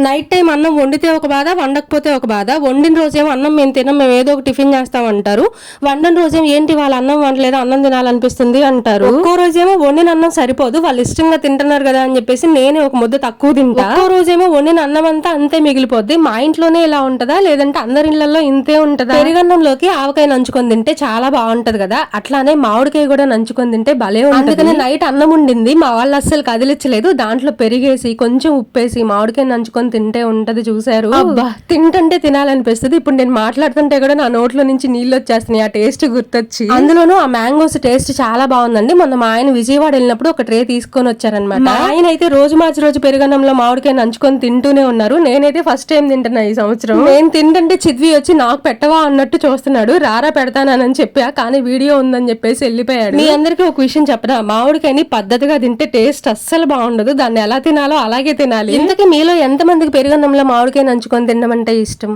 Night time అన్నం వండితే ఒక బాధ, వండకపోతే ఒక బాధ. వండిన రోజేమో అన్నం మేము తినం, మేము ఏదో ఒక టిఫిన్ చేస్తామంటారు. వండని రోజేమో ఏంటి వాళ్ళు అన్నం వండలేదు, అన్నం తినాలనిపిస్తుంది అంటారు. ఒక్కో రోజేమో వండిన అన్నం సరిపోదు, వాళ్ళు ఇష్టంగా తింటున్నారు కదా అని చెప్పేసి నేనే ఒక ముద్ద తక్కువ తింటా. ఒక్కో రోజేమో వండిన అన్నం అంతా అంతే మిగిలిపోద్ది. మా ఇంట్లోనే ఇలా ఉంటదా లేదంటే అందరి ఇళ్లలో ఇంతే ఉంటదా? పెరుగన్నంలోకి ఆవకాయ నంచుకొని తింటే చాలా బాగుంటది కదా, అట్లానే మామిడికాయ కూడా నంచుకొని తింటే భలే ఉంటుంది. అందుకని నైట్ అన్నం ఉండింది, మా వాళ్ళు అస్సలు కదిలించలేదు. దాంట్లో పెరిగేసి కొంచెం ఉప్పేసి మామిడికాయ నంచుకొని తింటే ఉంటది చూసారు. అబ్బా తింటుంటే తినాలనిపిస్తుంది. ఇప్పుడు నేను మాట్లాడుతుంటే కూడా నా నోట్లో నుంచి నీళ్ళు వచ్చేస్తున్నాయి ఆ టేస్ట్ గుర్తొచ్చి. అందులోనూ ఆ మ్యాంగోస్ టేస్ట్ చాలా బాగుందండి. మొన్న మా ఆయన విజయవాడ వెళ్ళినప్పుడు ఒక ట్రే తీసుకొని వచ్చారనమాట. మా ఆయన అయితే రోజు మార్చి రోజు పెరుగన్నంలో మామిడికాయ నంచుకొని తింటూనే ఉన్నారు. నేనైతే ఫస్ట్ టైం తింటున్నా ఈ సంవత్సరం. నేను తింటుంటే చిద్వి వచ్చి నాకు పెట్టవా అన్నట్టు చూస్తున్నాడు. రారా పెడతానని చెప్పా, కానీ వీడియో ఉందని చెప్పేసి వెళ్ళిపోయాడు. మీ అందరికీ ఒక విషయం చెప్పరా, మామిడికాయని పద్ధతిగా తింటే టేస్ట్ అస్సలు బాగుండదు. దాన్ని ఎలా తినాలో అలాగే తినాలి. ఇంతకీ మీలో ఎంత మందికి పెరుగన్నంలో మామిడికాయ నంచుకొని తినడం అంటే ఇష్టం?